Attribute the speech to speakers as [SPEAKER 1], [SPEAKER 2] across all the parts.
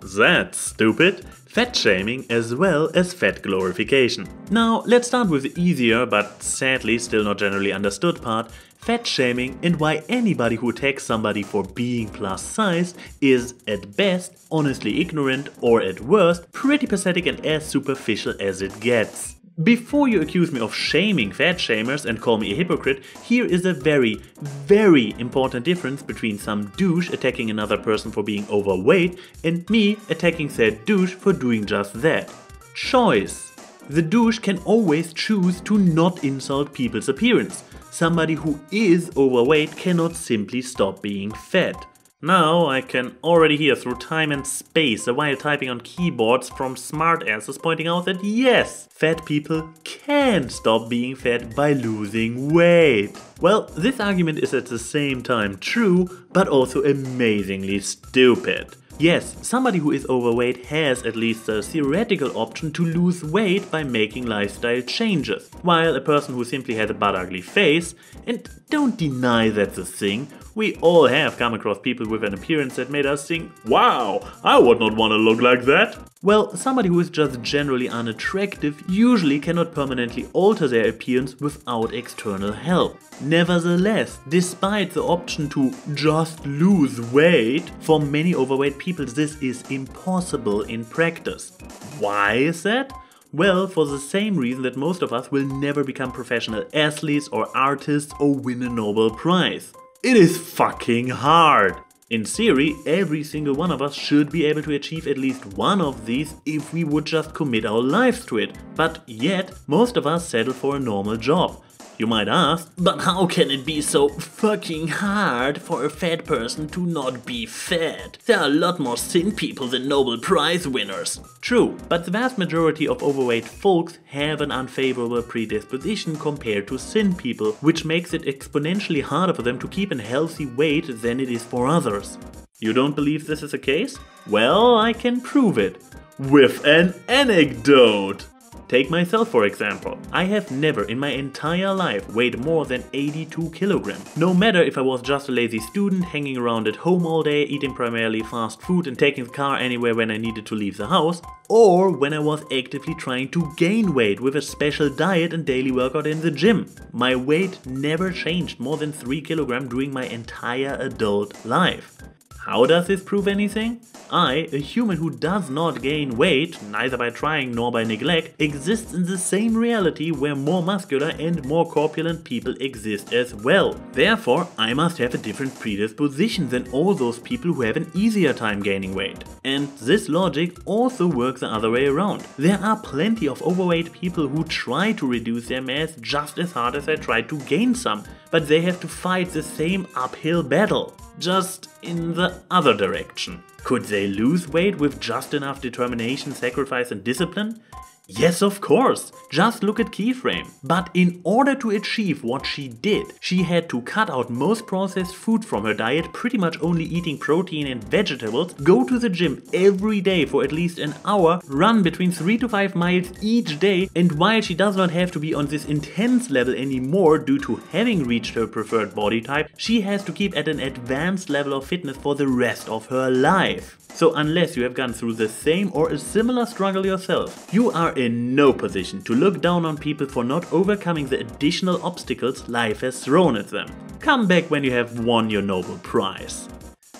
[SPEAKER 1] That's stupid. Fat shaming as well as fat glorification. Now let's start with the easier but sadly still not generally understood part, fat shaming, and why anybody who attacks somebody for being plus size is at best honestly ignorant or at worst pretty pathetic and as superficial as it gets. Before you accuse me of shaming fat shamers and call me a hypocrite, here is a very, very important difference between some douche attacking another person for being overweight and me attacking said douche for doing just that. Choice. The douche can always choose to not insult people's appearance. Somebody who is overweight cannot simply stop being fat. Now I can already hear through time and space while typing on keyboards from smartasses pointing out that yes, fat people can stop being fat by losing weight. Well, this argument is at the same time true, but also amazingly stupid. Yes, somebody who is overweight has at least a theoretical option to lose weight by making lifestyle changes, while a person who simply has a butt ugly face, and don't deny that's a thing, we all have come across people with an appearance that made us think, wow, I would not want to look like that. Well, somebody who is just generally unattractive usually cannot permanently alter their appearance without external help. Nevertheless, despite the option to just lose weight, for many overweight people this is impossible in practice. Why is that? Well, for the same reason that most of us will never become professional athletes or artists or win a Nobel Prize. It is fucking hard. In theory, every single one of us should be able to achieve at least one of these if we would just commit our lives to it. But yet, most of us settle for a normal job. You might ask, but how can it be so fucking hard for a fat person to not be fat? There are a lot more thin people than Nobel Prize winners. True, but the vast majority of overweight folks have an unfavorable predisposition compared to thin people, which makes it exponentially harder for them to keep a healthy weight than it is for others. You don't believe this is the case? Well, I can prove it. With an anecdote! Take myself for example. I have never in my entire life weighed more than 82 kilograms. No matter if I was just a lazy student hanging around at home all day, eating primarily fast food and taking the car anywhere when I needed to leave the house, or when I was actively trying to gain weight with a special diet and daily workout in the gym. My weight never changed more than 3 kilograms during my entire adult life. How does this prove anything? I, a human who does not gain weight, neither by trying nor by neglect, exists in the same reality where more muscular and more corpulent people exist as well. Therefore, I must have a different predisposition than all those people who have an easier time gaining weight. And this logic also works the other way around. There are plenty of overweight people who try to reduce their mass just as hard as they try to gain some, but they have to fight the same uphill battle, just in the other direction. Could they lose weight with just enough determination, sacrifice and discipline? Yes, of course. Just look at Keyframe. But in order to achieve what she did, she had to cut out most processed food from her diet, pretty much only eating protein and vegetables, go to the gym every day for at least an hour, run between 3 to 5 miles each day, and while she does not have to be on this intense level anymore due to having reached her preferred body type, she has to keep at an advanced level of fitness for the rest of her life. So unless you have gone through the same or a similar struggle yourself, you are in no position to look down on people for not overcoming the additional obstacles life has thrown at them. Come back when you have won your Nobel Prize.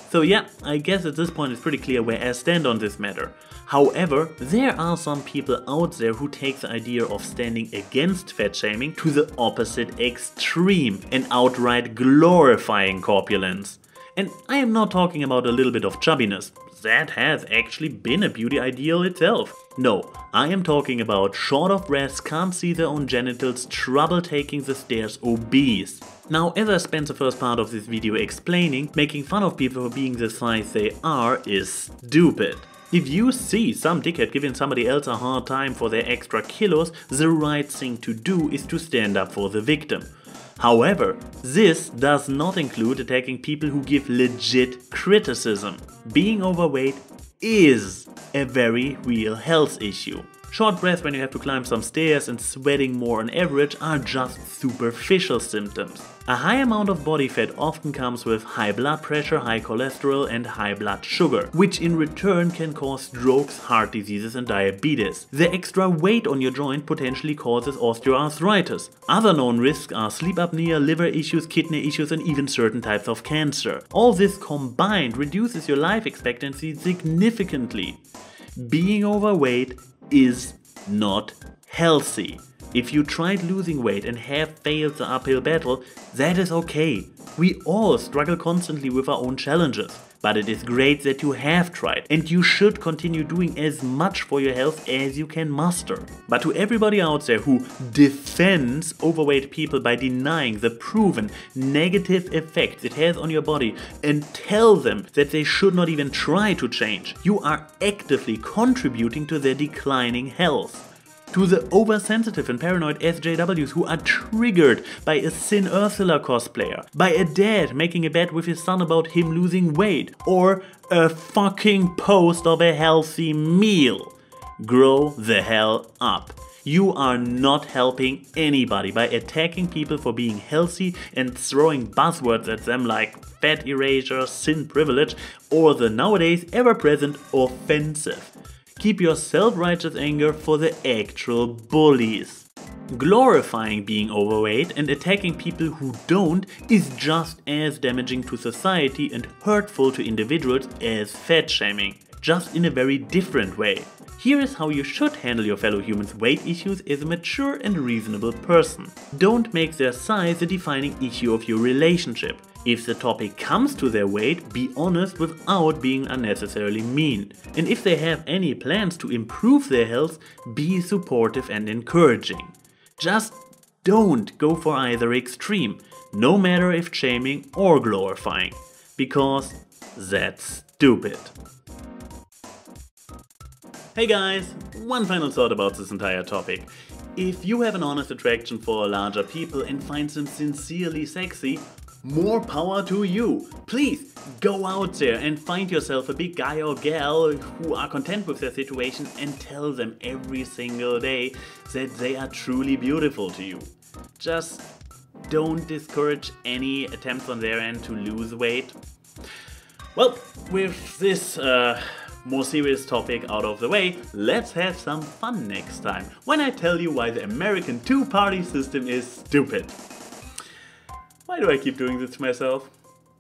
[SPEAKER 1] So yeah, I guess at this point it's pretty clear where I stand on this matter. However, there are some people out there who take the idea of standing against fat shaming to the opposite extreme and outright glorifying corpulence. And I am not talking about a little bit of chubbiness. That has actually been a beauty ideal itself. No, I am talking about short of breath, can't see their own genitals, trouble taking the stairs, obese. Now, as I spent the first part of this video explaining, making fun of people for being the size they are is stupid. If you see some dickhead giving somebody else a hard time for their extra kilos, the right thing to do is to stand up for the victim. However, this does not include attacking people who give legit criticism. Being overweight is a very real health issue. Short breath when you have to climb some stairs and sweating more on average are just superficial symptoms. A high amount of body fat often comes with high blood pressure, high cholesterol and high blood sugar, which in return can cause strokes, heart diseases and diabetes. The extra weight on your joint potentially causes osteoarthritis. Other known risks are sleep apnea, liver issues, kidney issues and even certain types of cancer. All this combined reduces your life expectancy significantly. Being overweight is not healthy. If you tried losing weight and have failed the uphill battle, that is okay. We all struggle constantly with our own challenges. But it is great that you have tried, and you should continue doing as much for your health as you can muster. But to everybody out there who defends overweight people by denying the proven negative effects it has on your body and tell them that they should not even try to change, you are actively contributing to their declining health. To the oversensitive and paranoid SJWs who are triggered by a Sin Ursula cosplayer, by a dad making a bet with his son about him losing weight, or a fucking post of a healthy meal. Grow the hell up. You are not helping anybody by attacking people for being healthy and throwing buzzwords at them like fat erasure, sin privilege, or the nowadays ever-present offensive. Keep your self-righteous anger for the actual bullies. Glorifying being overweight and attacking people who don't is just as damaging to society and hurtful to individuals as fat shaming, just in a very different way. Here is how you should handle your fellow humans' weight issues as a mature and reasonable person. Don't make their size the defining issue of your relationship. If the topic comes to their weight, be honest without being unnecessarily mean. And if they have any plans to improve their health, be supportive and encouraging. Just don't go for either extreme, no matter if shaming or glorifying, because that's stupid. Hey guys, one final thought about this entire topic. If you have an honest attraction for larger people and find them sincerely sexy, more power to you. Please go out there and find yourself a big guy or gal who are content with their situation and tell them every single day that they are truly beautiful to you. Just don't discourage any attempts on their end to lose weight. Well, with this more serious topic out of the way, let's have some fun next time when I tell you why the American two-party system is stupid. Why do I keep doing this to myself?